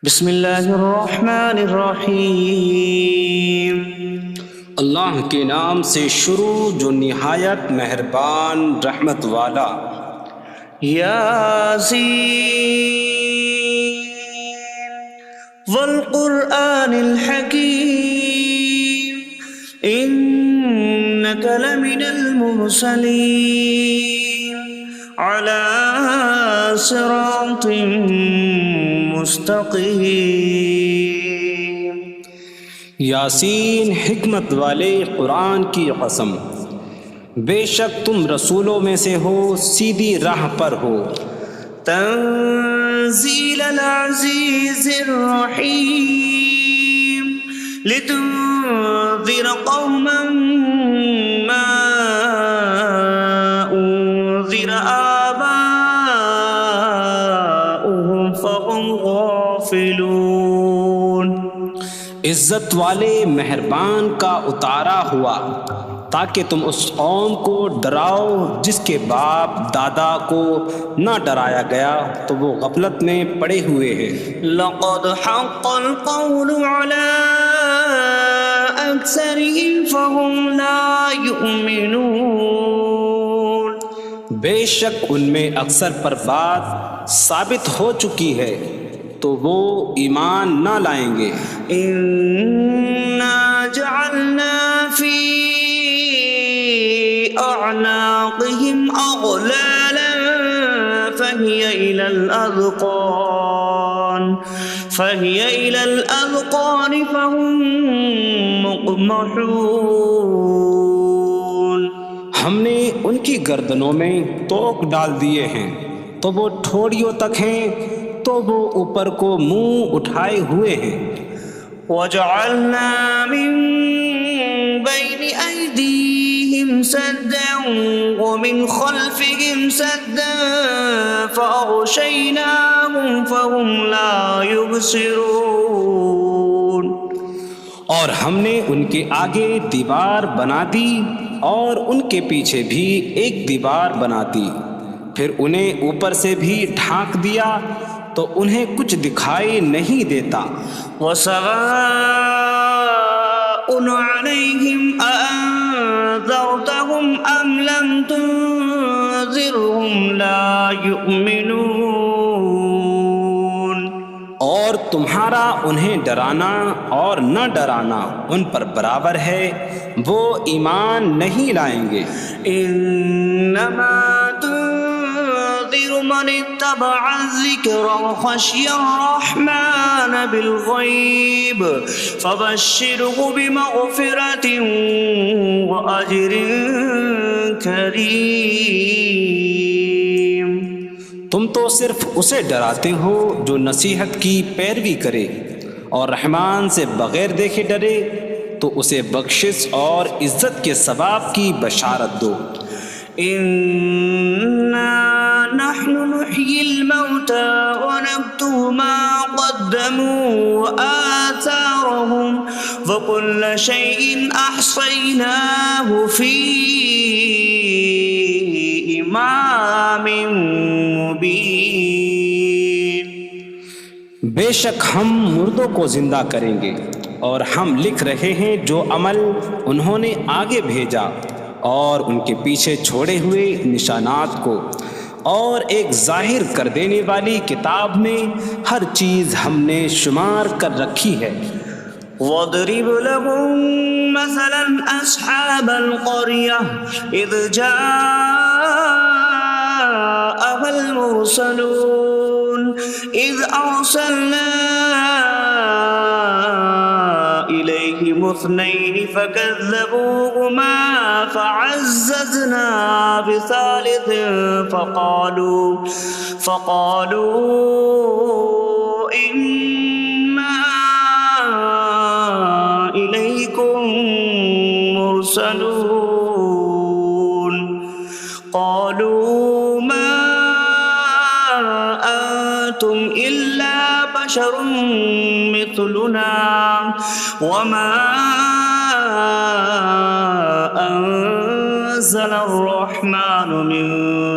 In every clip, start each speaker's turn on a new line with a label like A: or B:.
A: بسم اللہ الرحمن الرحیم۔
B: اللہ کے نام سے شروع جو نہایت مہربان رحمت والا۔
A: یاسین والقرآن الحکیم انک لمن المرسلین علی صراط مستقیم۔
B: یاسین حکمت والے قرآن کی قسم، بے شک تم رسولوں میں سے ہو، سیدھی راہ پر ہو۔
A: تنزیل العزیز الرحیم لتنذر قوما ما انذر آباؤهم فهم غافلون۔
B: عزت والے مہربان کا اتارا ہوا تاکہ تم اس قوم کو ڈراؤ جس کے باپ دادا کو نہ ڈرایا گیا تو وہ غفلت میں پڑے ہوئے ہیں۔
A: لقد حق القول على أكثرهم فهم لا يؤمنون۔
B: بے شک ان میں اکثر پر بات ثابت ہو چکی ہے تو وہ ایمان نہ لائیں گے۔
A: إنا جعلنا في أعناقهم أغلالا فهي إلى الأذقان فهم مقمحون۔
B: ہم نے ان کی گردنوں میں توق ڈال دیے ہیں تو وہ ٹھوڑیوں تک ہیں، تو وہ اوپر کو منہ اٹھائے ہوئے ہیں۔
A: وجعلنا من بين أيديهم سدا ومن خلفهم سدا فأغشيناهم فهم لا يبصرون۔
B: اور ہم نے ان کے آگے دیوار بنا دی اور ان کے پیچھے بھی ایک دیوار بنا دی، پھر انہیں اوپر سے بھی ڈھانک دیا تو انہیں کچھ دکھائی نہیں دیتا۔
A: وسواء عليهم أأنذرتهم أم لم تنذرهم لا يؤمنون۔
B: اور تمہارا انہیں ڈرانا اور نہ ڈرانا ان پر برابر ہے، وہ ایمان نہیں لائیں گے۔
A: انما تنذر من اتبع الذکر وخشی الرحمن بالغیب فبشره بمغفرة وأجر کریم۔
B: تم تو صرف اسے ڈراتے ہو جو نصیحت کی پیروی کرے اور رحمان سے بغیر دیکھے ڈرے، تو اسے بخشش اور عزت کے ثواب کی بشارت دو۔
A: انا نحن نحيي الموتى ونكتب ما قدموا وآثارهم وكل شيء أحصيناه في إمام مبين۔
B: بے شک ہم مردوں کو زندہ کریں گے اور ہم لکھ رہے ہیں جو عمل انہوں نے آگے بھیجا اور ان کے پیچھے چھوڑے ہوئے نشانات کو، اور ایک ظاہر کر دینے والی کتاب میں ہر چیز ہم نے شمار کر رکھی ہے۔
A: وَاضْرِبْ لَهُم مَّثَلًا أَصْحَابَ الْقَرْيَةِ إِذْ جَاءَهَا الْمُرْسَلُونَ إِذْ أَرْسَلْنَا إِلَيْهِمُ اثْنَيْنِ فَكَذَّبُوهُمَا فَعَزَّزْنَا بِثَالِثٍ فَقَالُوا إِنَّا إِلَيْكُمْ مُرْسَلُونَ۔ قَالُوا مَا أَنتُمْ إِلَّا بَشَرٌ مِثْلُنَا وَمَا أَنتُمْ نزل الرحمن من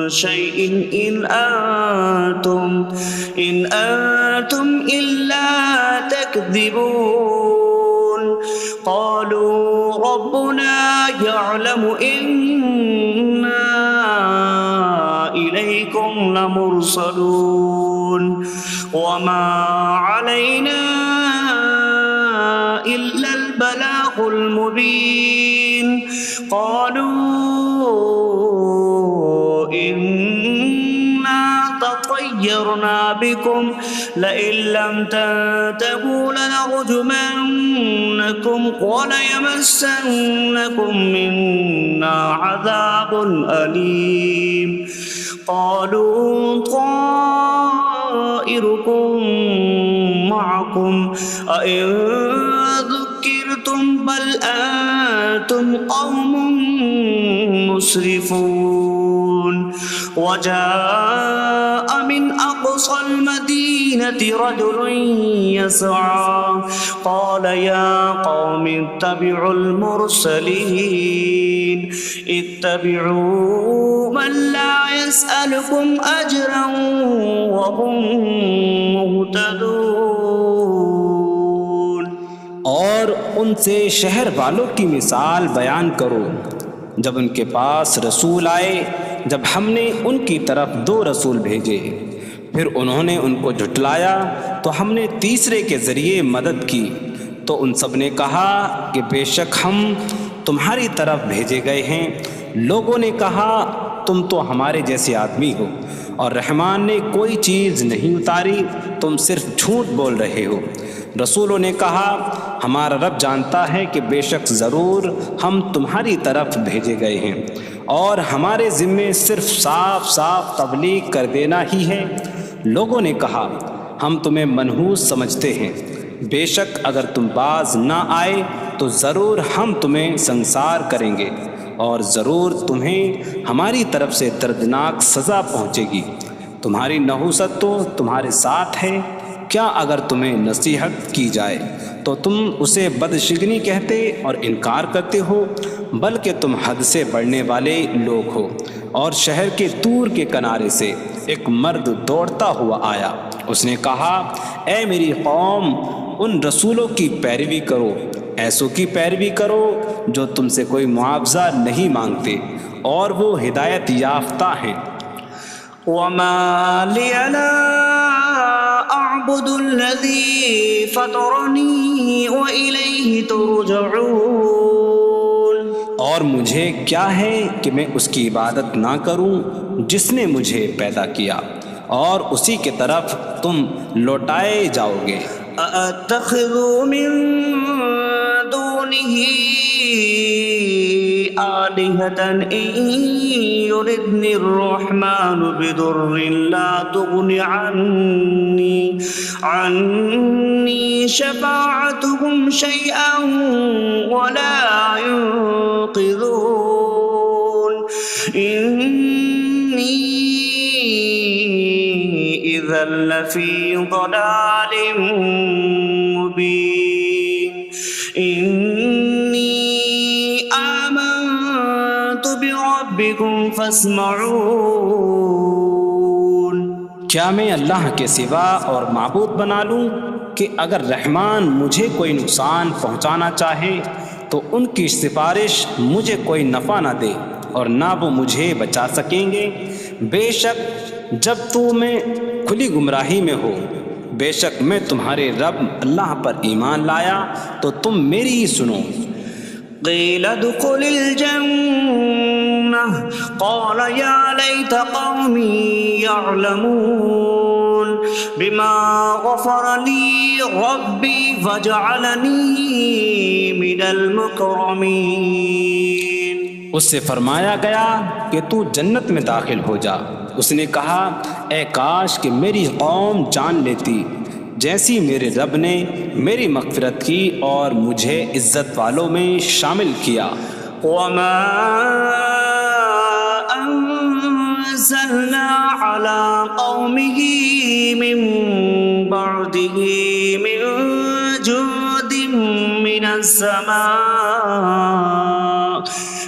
A: شيء إن أنتم إلا تكذبون قالوا ربنا يعلم إنا إليكم لمرسلون وما علينا إلا البلاغ المبين قالوا إنا تطيرنا بكم لئن لم تنتهوا لنرجمنكم وليمسنكم منا عذاب أليم قالوا طائركم معكم أئن ذكرتم بل أنتم قوم مسرفون وجاء من أقصى المدينة رجل يسعى قال يا قوم اتبعوا المرسلين اتبعوا من لا يسألكم أجرا وهم مهتدون
B: اور ان سے شہر والوں کی مثال بیان کرو جب ان کے پاس رسول آئے جب ہم نے ان کی طرف 2 رسول بھیجے پھر انہوں نے ان کو جھٹلایا تو ہم نے تیسرے کے ذریعے مدد کی تو ان سب نے کہا کہ بے شک ہم تمہاری طرف بھیجے گئے ہیں لوگوں نے کہا تم تو ہمارے جیسے آدمی ہو اور رحمان نے کوئی چیز نہیں اتاری تم صرف جھوٹ بول رہے ہو رسولوں نے کہا ہمارا رب جانتا ہے کہ بے شک ضرور ہم تمہاری طرف بھیجے گئے ہیں اور ہمارے ذمے صرف صاف صاف تبلیغ کر دینا ہی ہے لوگوں نے کہا ہم تمہیں منحوس سمجھتے ہیں بے شک اگر تم باز نہ آئے تو ضرور ہم تمہیں سنسار کریں گے اور ضرور تمہیں ہماری طرف سے دردناک سزا پہنچے گی تمہاری نحوست تو تمہارے ساتھ ہے کیا اگر تمہیں نصیحت کی جائے تو تم اسے بدشگنی کہتے اور انکار کرتے ہو بلکہ تم حد سے بڑھنے والے لوگ ہو اور شہر کے دور کے کنارے سے ایک مرد دوڑتا ہوا آیا اس نے کہا اے میری قوم ان رسولوں کی پیروی کرو ایسوں کی پیروی کرو جو تم سے کوئی معاوضہ نہیں مانگتے اور وہ ہدایت یافتہ ہیں
A: وما لي لا أعبد الذي فطرني وإليه ترجعون
B: اور مجھے کیا ہے کہ میں اس کی عبادت نہ کروں جس نے مجھے پیدا کیا اور اسی کی طرف تم لوٹائے جاؤ گے
A: أأتخذ من دونه آلهة إن يردني الرحمن بضر لا تغن عني شفاعتهم شيئا ولا ينقذون إني إذا لفي ضلال مبين إني آمنت بربكم فاسمعون
B: کیا میں اللہ کے سوا اور معبود بنا لوں کہ اگر رحمان مجھے کوئی نقصان پہنچانا چاہے تو ان کی سفارش مجھے کوئی نفع نہ دے اور نہ وہ مجھے بچا سکیں گے بے شک جب میں کھلی گمراہی میں ہو بے شک میں تمہارے رب اللہ پر ایمان لایا تو تم میری ہی سنو
A: قيل ادخل الجنة قال يا ليت قومي يعلمون بما غفر لي ربي فجعلني من المكرمين
B: اس سے فرمایا گیا کہ تو جنت میں داخل ہو جا اس نے کہا اے کاش کہ میری قوم جان لیتی جیسی میرے رب نے میری مغفرت کی اور مجھے عزت والوں میں شامل کیا
A: وما أنزلنا على قومه من بعده من جود من السماء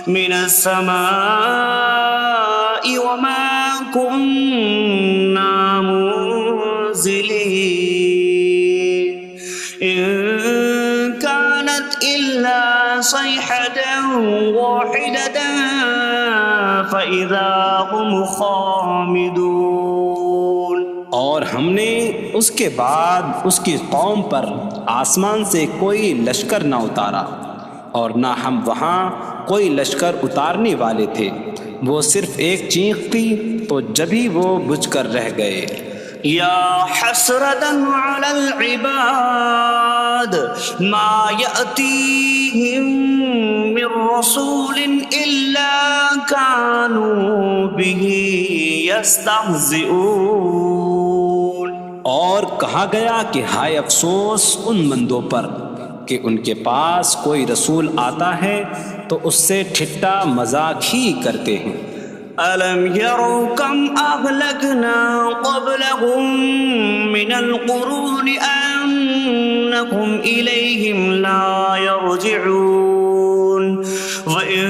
A: من السماء وما كنا منزلين إن كانت إلا صيحة واحدة فإذا هم خامدون۔
B: اور ہم نے اس کے بعد اس کی قوم پر آسمان سے کوئی لشکر نہ اتارا، اور نہ ہم وہاں کوئی لشکر اتارنے والے تھے، وہ صرف ایک چیخ تھی تو جبھی وہ بجھ کر رہ گئے۔
A: یا حسرة على العباد ما يأتيهم من رسول إلا كانوا به يستهزئون۔
B: اور کہا گیا کہ ہائے افسوس ان بندوں پر کہ ان کے پاس کوئی رسول آتا ہے تو اس سے ٹھٹا مذاق ہی کرتے ہیں۔
A: أَلَمْ يَرَوْا كَمْ أَهْلَكْنَا قَبْلَهُمْ مِنَ الْقُرُونِ أَنَّكُمْ إِلَيْهِمْ لَا يَرْجِعُونَ وَإِن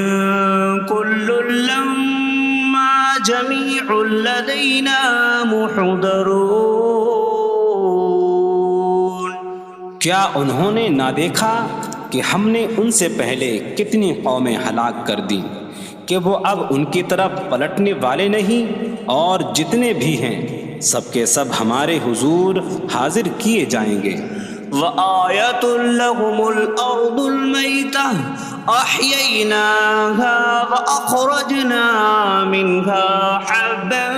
A: كُلٌّ لَّمَّا جَمِيعٌ لَّدَيْنَا مُحْضَرُونَ۔
B: کیا انہوں نے نہ دیکھا کہ ہم نے ان سے پہلے کتنی قومیں ہلاک کر دیں کہ وہ اب ان کی طرف پلٹنے والے نہیں، اور جتنے بھی ہیں سب کے سب ہمارے حضور حاضر کیے جائیں گے۔
A: وَآيَةٌ لَّهُمُ الْأَرْضُ الْمَيْتَةُ أَحْيَيْنَاهَا وَأَخْرَجْنَا مِنْهَا حَبًّا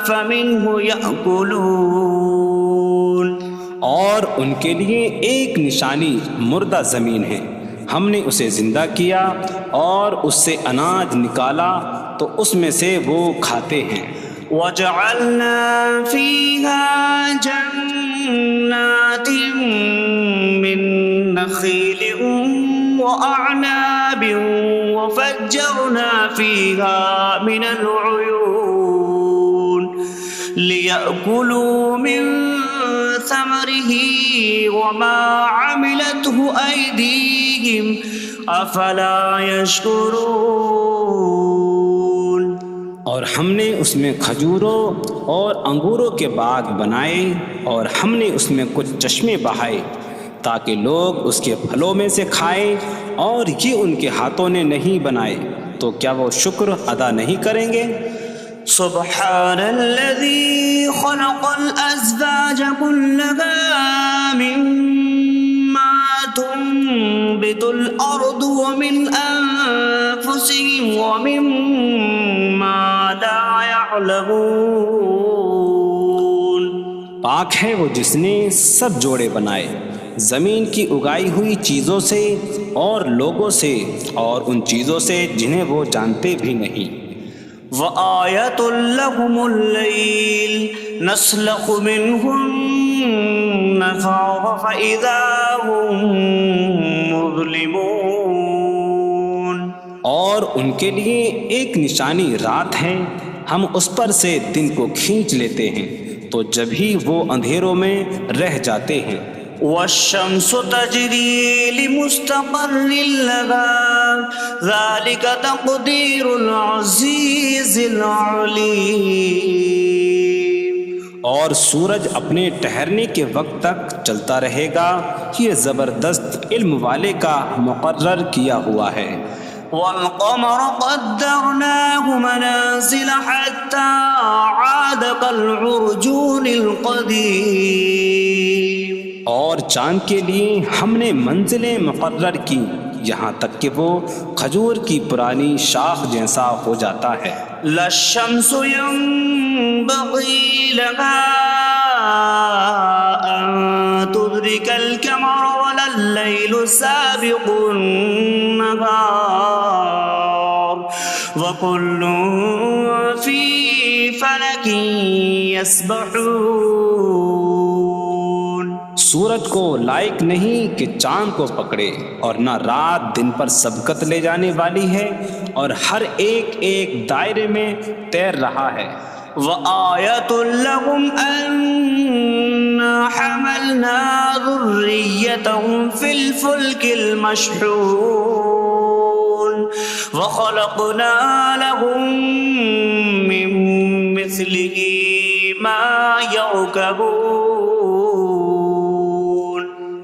A: فَمِنْهُ يَأْكُلُونَ۔
B: اور ان کے لیے ایک نشانی مردہ زمین ہے، ہم نے اسے زندہ کیا اور اس سے اناج نکالا تو اس میں سے وہ کھاتے ہیں۔
A: وَجَعَلْنَا فِيهَا جَنَّاتٍ مِّن نَّخِيلٍ وَأَعْنَابٍ وَفَجَّرْنَا فِيهَا مِنَ الْعُيُونِ لِيَأْكُلُوا مِن ثَمَرِهِ وَمَا عَمِلَتْهُ أَيْدِيهِمْ أَفَلَا يَشْكُرُونَ۔
B: اور ہم نے اس میں کھجوروں اور انگوروں کے باغ بنائے، اور ہم نے اس میں کچھ چشمے بہائے تاکہ لوگ اس کے پھلوں میں سے کھائیں، اور یہ ان کے ہاتھوں نے نہیں بنائے، تو کیا وہ شکر ادا نہیں کریں گے؟
A: سبحان الذي خلق الأزواج كلها مما تنبت الأرض ومن أنفسهم ومما لا يعلمون۔
B: پاک ہے وہ جس نے سب جوڑے بنائے زمین کی اگائی ہوئی چیزوں سے اور لوگوں سے اور ان چیزوں سے جنہیں وہ جانتے بھی نہیں۔
A: وَآيَةٌ لَّهُمُ اللَّيْلُ نَسْلَخُ مِنْهُ النَّهَارَ فَإِذَا هُم مُظْلِمُونَ۔
B: اور ان کے لیے ایک نشانی رات ہے، ہم اس پر سے دن کو کھینچ لیتے ہیں تو جبھی وہ اندھیروں میں رہ جاتے ہیں۔
A: وَالشَّمْسُ تَجْرِي لِمُسْتَقَرٍّ لَّهَا ذَلِكَ تَقْدِيرُ الْعَزِيزِ الْعَلِيمِ۔
B: اور سورج اپنے ٹھہرنے کے وقت تک چلتا رہے گا، یہ زبردست علم والے کا مقرر کیا ہوا ہے۔
A: وَالْقَمَرَ قَدَّرْنَاهُ مَنَازِلَ حَتَّى عَادَ كَالْعُرْجُونِ الْقَدِيمِ۔
B: اور چاند کے لیے ہم نے منزلیں مقرر کی یہاں تک کہ وہ کھجور کی پرانی شاخ جیسا ہو جاتا ہے۔
A: لا الشمس ينبغي لها أن تدرك القمر ولا الليل سابق النهار وكل في فلك يسبحون۔
B: سورج کو لائق نہیں کہ چاند کو پکڑے، اور نہ رات دن پر سبقت لے جانے والی ہے، اور ہر ایک ایک دائرے میں تیر رہا ہے۔
A: وَآيَةٌ لَّهُمْ أَنَّا حَمَلْنَا ذُرِّيَّتَهُمْ فِي الْفُلْكِ الْمَشْحُونِ۔ وخلقنا لهم من مثله ما يركبون.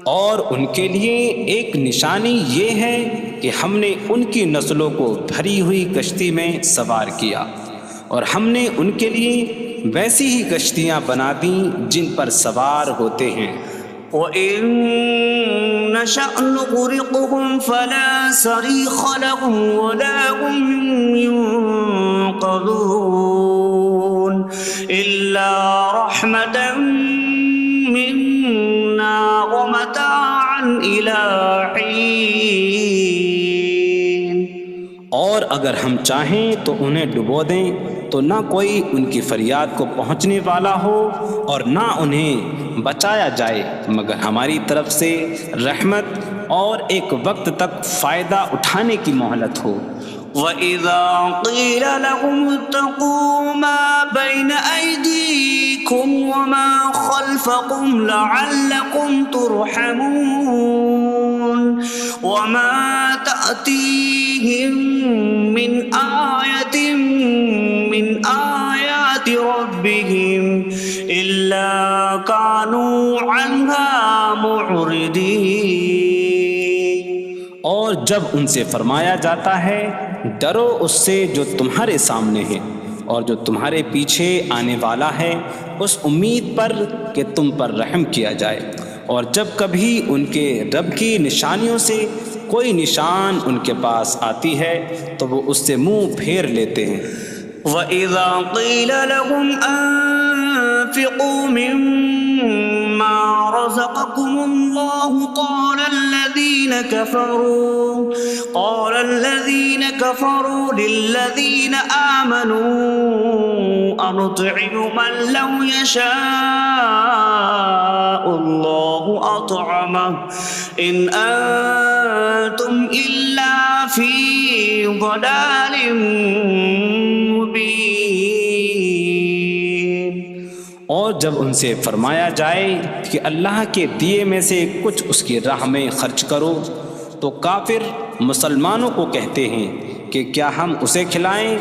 B: اور ان کے لیے ایک نشانی یہ ہے کہ ہم نے ان کی نسلوں کو بھری ہوئی کشتی میں سوار کیا، اور ہم نے ان کے لیے ویسی ہی کشتیاں بنا دیں جن پر سوار ہوتے ہیں.
A: وَإِن نَّشَأْ نُغْرِقْهُمْ فَلَا صَرِيخَ لَهُمْ وَلَا هُمْ يُنقَذُونَ إِلَّا رَحْمَةً مِّنَّا وَمَتَاعًا إِلَىٰ حِينٍ.
B: اور اگر ہم چاہیں تو انہیں ڈبو دیں تو نہ کوئی ان کی فریاد کو پہنچنے والا ہو اور نہ انہیں بچایا جائے مگر ہماری طرف سے رحمت اور ایک وقت تک فائدہ اٹھانے کی مہلت ہو.
A: وَإِذَا قِيلَ لَهُمُ اتَّقُوا مَا بَيْنَ أَيْدِيكُمْ وَمَا خَلْفَكُمْ لَعَلَّكُمْ تُرْحَمُونَ وَمَا تَأْتِيهِم مِّنْ آيَةٍ مِّنْ آيَاتِ رَبِّهِمْ إِلَّا كَانُوا عَنْهَا مُعْرِضِينَ.
B: اور جب ان سے فرمایا جاتا ہے ڈرو اس سے جو تمہارے سامنے ہے اور جو تمہارے پیچھے آنے والا ہے، اس امید پر کہ تم پر رحم کیا جائے، اور جب کبھی ان کے رب کی نشانیوں سے کوئی نشان ان کے پاس آتی ہے تو وہ اس سے منہ پھیر لیتے ہیں.
A: وَإِذَا قِيلَ لَهُمْ أَنفِقُوا مِمَّا رَزَقَكُمُ اللَّهُ قَالَ الَّذِينَ كَفَرُوا لِلَّذِينَ آمَنُوا أَنُطْعِمُ مَن لَّوْ يَشَاءُ اللَّهُ أَطْعَمَهُ إِنْ أَنتُمْ إِلَّا فِي ضَلَالٍ مبین.
B: اور جب ان سے فرمایا جائے کہ اللہ کے دیے میں سے کچھ اس کی راہ میں خرچ کرو تو کافر مسلمانوں کو کہتے ہیں کہ کیا ہم اسے کھلائیں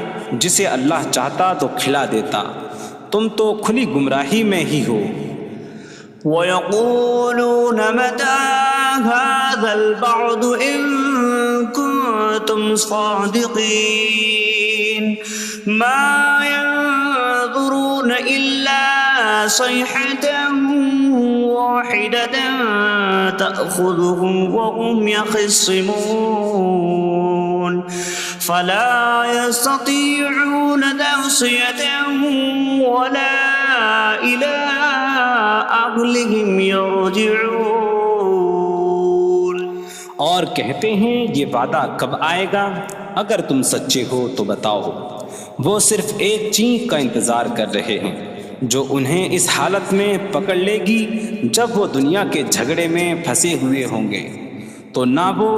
B: جسے اللہ چاہتا تو کھلا دیتا، تم تو کھلی گمراہی میں ہی ہو.
A: وَيَقُولُونَ مَتَىٰ هَٰذَا الْوَعْدُ إِن كُنتُمْ صَادِقِينَ مَا يَنظُرُونَ إِلَّا صَيْحَةً وَاحِدَةً تَأْخُذُهُمْ وَهُمْ يَخِصِّمُونَ فَلَا يَسْتَطِيعُونَ تَوْصِيَةً وَلَا إِلَىٰ أَهْلِهِمْ يَرْجِعُونَ.
B: اور کہتے ہیں یہ وعدہ کب آئے گا؟ اگر تم سچے ہو تو بتاؤ. وہ صرف ایک چینک کا انتظار کر رہے ہیں جو انہیں اس حالت میں پکڑ لے گی جب وہ دنیا کے جھگڑے میں پھنسے ہوئے ہوں گے، تو نہ وہ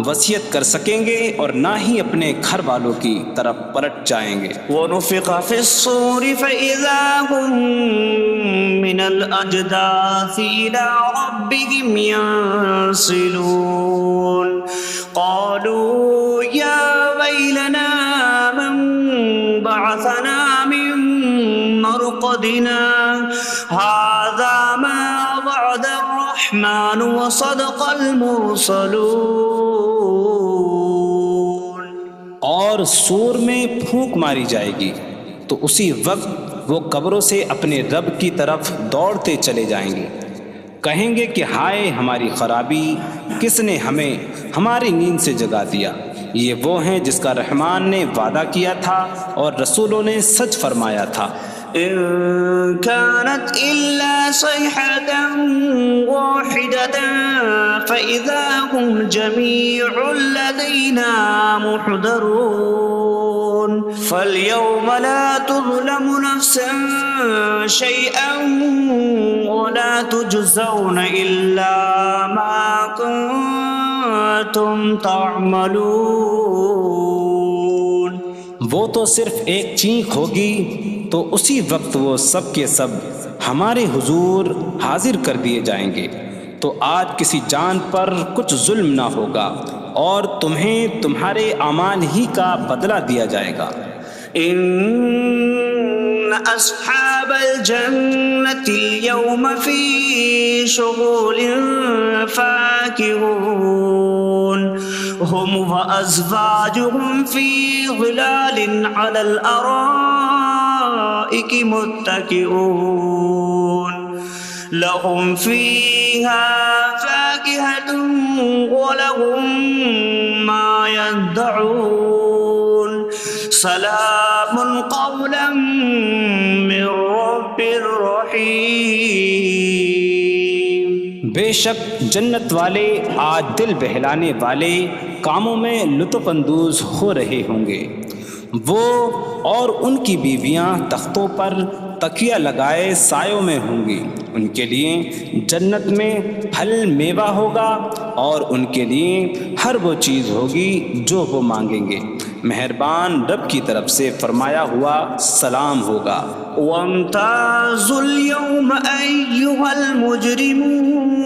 B: وصیت کر سکیں گے اور نہ ہی اپنے گھر والوں کی طرف پلٹ جائیں گے.
A: وَنُفِخَ فِي الصُّورِ فَإِذَا هُم مِّنَ الْأَجْدَاثِ إِلَىٰ رَبِّهِمْ يَنسِلُونَ قَالُوا يَا وَيْلَنَا مَن بَعَثَنَا مِن مَّرْقَدِنَا هَٰذَا مَا وَعَدَ الرَّحْمَٰنُ وَصَدَقَ الْمُرْسَلُونَ.
B: اور سور میں پھونک ماری جائے گی تو اسی وقت وہ قبروں سے اپنے رب کی طرف دوڑتے چلے جائیں گے، کہیں گے کہ ہائے ہماری خرابی، کس نے ہمیں ہماری نیند سے جگا دیا. یہ وہ ہیں جس کا رحمان نے وعدہ کیا تھا اور رسولوں نے سچ فرمایا تھا.
A: إن كانت إلا صيحة واحدة فإذا هم جميع لدينا محضرون فاليوم لا تظلم نفس شيئا ولا تجزون إلا ما كنتم تعملون.
B: وہ تو صرف ایک چینک ہوگی تو اسی وقت وہ سب کے سب ہمارے حضور حاضر کر دیے جائیں گے، تو آج کسی جان پر کچھ ظلم نہ ہوگا اور تمہیں تمہارے اعمال ہی کا بدلہ دیا جائے گا۔
A: إن أصحاب الجنة اليوم في شغل فاكهون هم وأزواجهم في ظلال على الأرائك متكئون لهم فيها فاكهة ولهم ما يدعون سلام قولا من رب رحیم۔
B: بے شک جنت والے آج دل بہلانے والے کاموں میں لطف اندوز ہو رہے ہوں گے۔ وہ اور ان کی بیویاں تختوں پر تکیہ لگائے سایوں میں ہوں گی۔ ان کے لیے جنت میں پھل میوہ ہوگا اور ان کے لیے ہر وہ چیز ہوگی جو وہ مانگیں گے۔ مہربان رب کی طرف سے فرمایا ہوا سلام ہوگا۔
A: وامتازوا اليوم أيها المجرمون،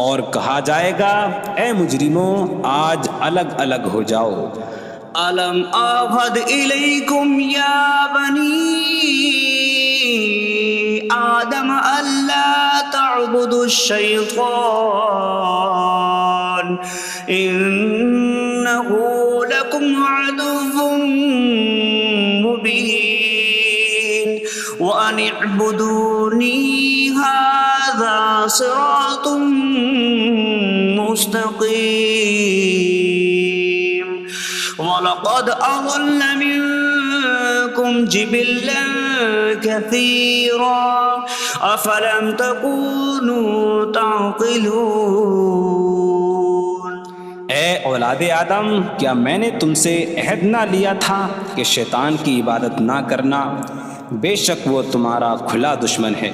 B: اور کہا جائے گا اے مجرموں آج الگ الگ ہو جاؤ۔
A: ألم أعهد إليكم يا بني آدم ألا تعبدوا الشيطان إنه لكم عدو مبين وأن اعبدوني هذا صراط مستقيم وَلَقَدْ أَضَلَّ مِنكُمْ جِبِلًّا كَثِيرًا أَفَلَمْ تَكُونُوا تَعْقِلُونَ۔
B: اے اولاد آدم، کیا میں نے تم سے عہد نہ لیا تھا کہ شیطان کی عبادت نہ کرنا؟ بے شک وہ تمہارا کھلا دشمن ہے،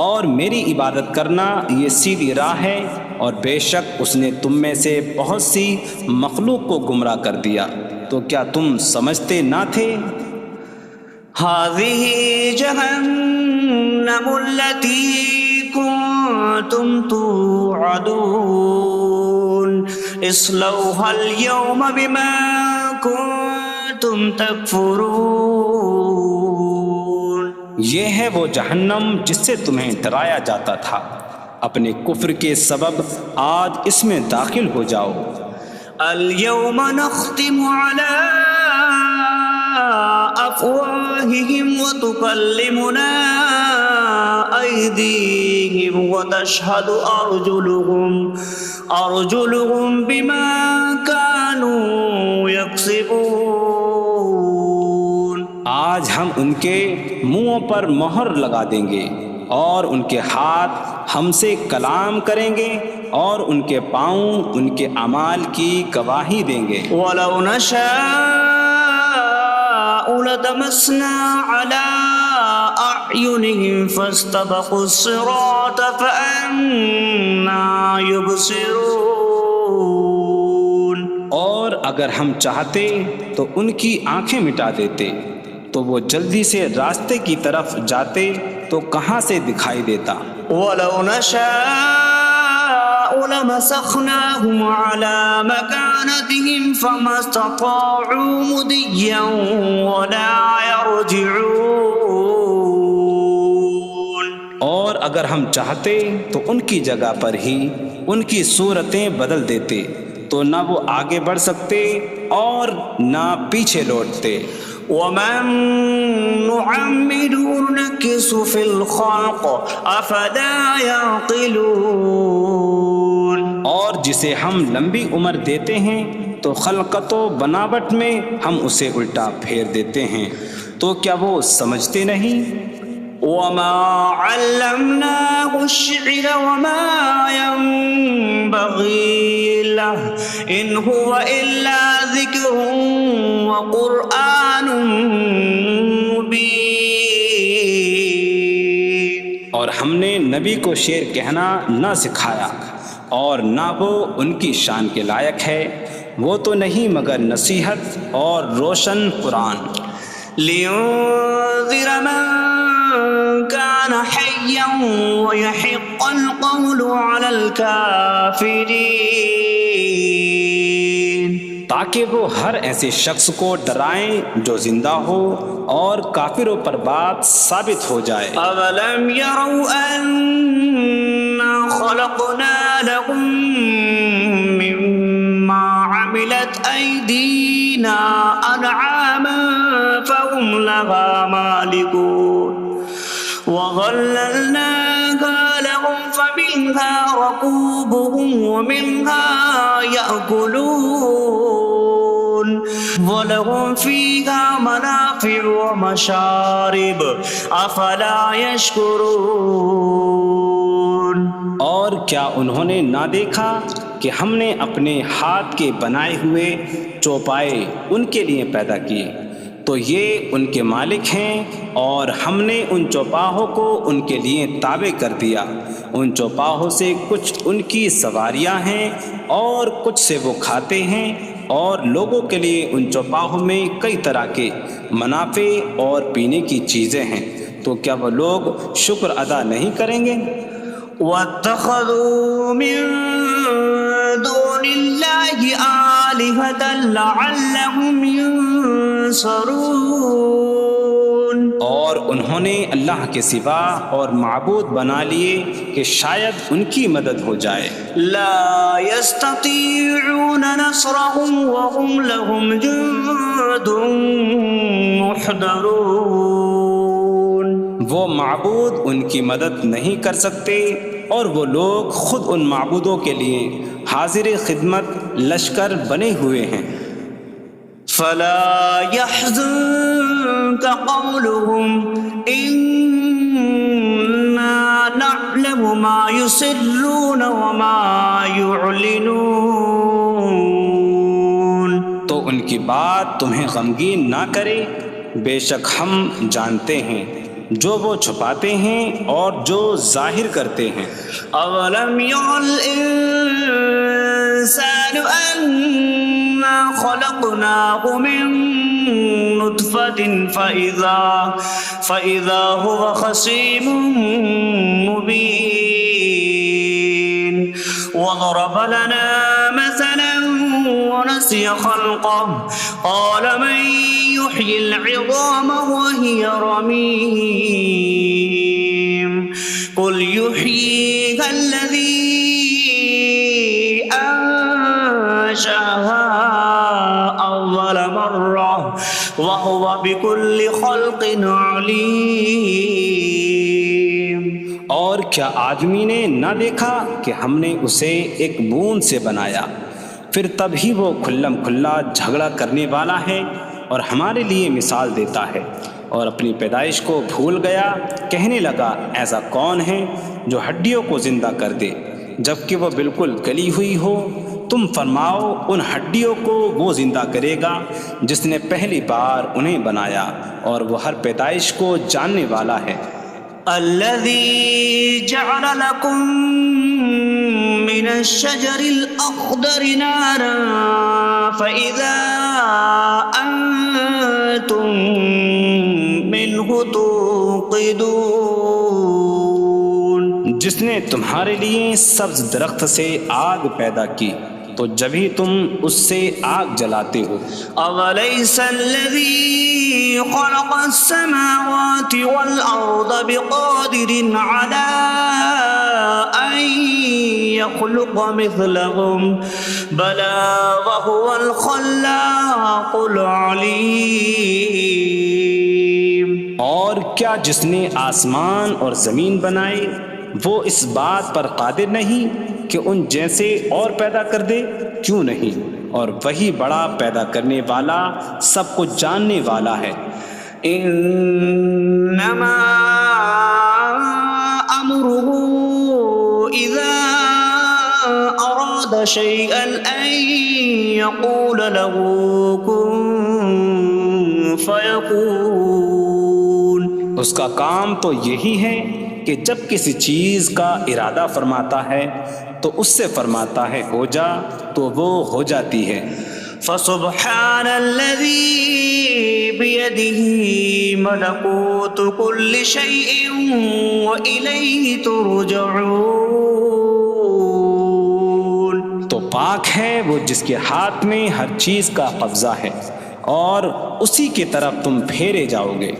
B: اور میری عبادت کرنا یہ سیدھی راہ ہے، اور بے شک اس نے تم میں سے بہت سی مخلوق کو گمراہ کر دیا، تو کیا تم سمجھتے نہ تھے؟
A: هذه جهنم التي كنتم توعدون اصلوها اليوم بما كنتم تكفرون۔
B: یہ ہے وہ جہنم جس سے تمہیں ڈرایا جاتا تھا، اپنے کفر کے سبب آج اس میں داخل ہو جاؤ۔
A: اليوم نختم على أفواههم وتكلمنا أيديهم وتشهد أرجلهم بما كانوا يكسبون۔
B: آج ہم ان کے منہوں پر مہر لگا دیں گے، اور ان کے ہاتھ ہم سے کلام کریں گے، اور ان کے پاؤں ان کے اعمال کی گواہی دیں گے۔
A: وَلَوْ نَشَاءُ لَطَمَسْنَا عَلَىٰ أَعْيُنِهِمْ فَاسْتَبَقُوا الصِّرَاطَ فَأَنَّىٰ يُبْصِرُونَ۔
B: اور اگر ہم چاہتے تو ان کی آنکھیں مٹا دیتے، تو وہ جلدی سے راستے کی طرف جاتے تو کہاں سے دکھائی دیتا۔
A: وَلَوْ نَشَاءُ لَمَسَخْنَاهُمْ عَلَىٰ مَكَانَتِهِمْ فَمَا اسْتَطَاعُوا مُضِيًّا وَلَا يَرْجِعُونَ۔
B: اور اگر ہم چاہتے تو ان کی جگہ پر ہی ان کی صورتیں بدل دیتے، تو نہ وہ آگے بڑھ سکتے اور نہ پیچھے لوٹتے۔
A: وَمَن نُّعَمِّرْهُ نُنَكِّسْهُ فِي الْخَلْقِ أَفَلَا يَعْقِلُونَ۔
B: اور جسے ہم لمبی عمر دیتے ہیں تو خلقت و بناوٹ میں ہم اسے الٹا پھیر دیتے ہیں، تو کیا وہ سمجھتے نہیں؟
A: وَمَا عَلَّمْنَاهُ الشِّعْرَ وَمَا يَنبَغِي لَهُ إِنْ هُوَ إِلَّا ذِكْرٌ وَقُرْآنٌ مُبِينٌ۔
B: اور ہم نے نبی کو شعر کہنا نہ سکھایا، اور نہ وہ ان کی شان کے لائق ہے، وہ تو نہیں مگر نصیحت اور روشن قرآن۔
A: لِيُنذِرَ مَن كَانَ حَيًّا حيا ويحق القول على الكافرين
B: تاکہ وہ ہر ایسے شخص کو ڈرائیں جو زندہ ہو اور کافروں پر بات ثابت ہو جائے۔
A: أولم يروا أنا خلقنا لهم مما عملت أيدينا أنعاما فهم لها مالكون وظللناها لهم فمنها ركوبهم ومنها يأكلون وَلَهُمْ فِيهَا مَنَافِعُ وَمَشَارِبُ أَفَلَا يَشْكُرُونَ۔
B: اور کیا انہوں نے نہ دیکھا کہ ہم نے اپنے ہاتھ کے بنائے ہوئے چوپائے ان کے لیے پیدا کیے، تو یہ ان کے مالک ہیں، اور ہم نے ان چوپاہوں کو ان کے لیے تابع کر دیا۔ ان چوپاہوں سے کچھ ان کی سواریاں ہیں اور کچھ سے وہ کھاتے ہیں، اور لوگوں کے لیے ان چوپاہوں میں کئی طرح کے منافع اور پینے کی چیزیں ہیں، تو کیا وہ لوگ شکر ادا نہیں کریں گے؟
A: وَاتَّخَذُوا مِن دُونِ اللَّهِ آلِهَةً لَعَلَّهُمْ يُنصَرُونَ۔
B: اور انہوں نے اللہ کے سوا اور معبود بنا لیے کہ شاید ان کی مدد ہو جائے۔
A: لا يستطيعون نصرهم وهم لهم جند محضرون۔
B: وہ معبود ان کی مدد نہیں کر سکتے، اور وہ لوگ خود ان معبودوں کے لیے حاضر خدمت لشکر بنے ہوئے ہیں۔
A: فلا يحزنك قولهم إنا نعلم ما يسرون وما يعلنون۔
B: تو ان کی بات تمہیں غمگین نہ کرے، بے شک ہم جانتے ہیں جو وہ چھپاتے ہیں اور جو ظاہر کرتے ہیں۔
A: اولم ير الانسان انا خلقناه من نطفة فإذا هو خصيم مبين وضرب لنا مثلا ونسي خلقه قال من يحيي العظام وهي رميم قل يحييها الذي أنشأها أول مرة وهو بكل خلق عليم۔
B: اور کیا آدمی نے نہ دیکھا کہ ہم نے اسے ایک بوند سے بنایا، پھر تب ہی وہ کھلم کھلا جھگڑا کرنے والا ہے اور ہمارے لیے مثال دیتا ہے، اور اپنی پیدائش کو بھول گیا، کہنے لگا ایسا کون ہے جو ہڈیوں کو زندہ کر دے جبکہ وہ بالکل گلی ہوئی ہو؟ تم فرماؤ ان ہڈیوں کو وہ زندہ کرے گا جس نے پہلی بار انہیں بنایا، اور وہ ہر پیدائش کو جاننے والا ہے۔
A: الذي جعل لكم من الشجر الأخضر نارا فإذا أنتم منه توقدون۔
B: جس نے تمہارے لیے سبز درخت سے آگ پیدا کی تو جبھی تم اس سے آگ جلاتے ہو۔
A: أَوَلَيْسَ الَّذِي خَلَقَ السَّمَاوَاتِ وَالْأَرْضَ بِقَادِرٍ عَلَىٰ أَن يَخْلُقَ مِثْلَهُم بَلَىٰ وَهُوَ الْخَلَّاقُ الْعَلِيمُ۔
B: اور کیا جس نے آسمان اور زمین بنائے وہ اس بات پر قادر نہیں کہ ان جیسے اور پیدا کر دے؟ کیوں نہیں، اور وہی بڑا پیدا کرنے والا سب کچھ جاننے والا ہے۔
A: انما امره اذا اراد شيئا ان يقول له كن فيكون۔
B: اس کا کام تو یہی ہے کہ جب کسی چیز کا ارادہ فرماتا ہے تو اس سے فرماتا ہے ہو جا، تو وہ ہو جاتی ہے۔
A: فسبحان الذي بيده ملكوت كل شيء وإليه ترجعون.
B: تو پاک ہے وہ جس کے ہاتھ میں ہر چیز کا قبضہ ہے اور اسی کی طرف تم پھیرے جاؤ گے.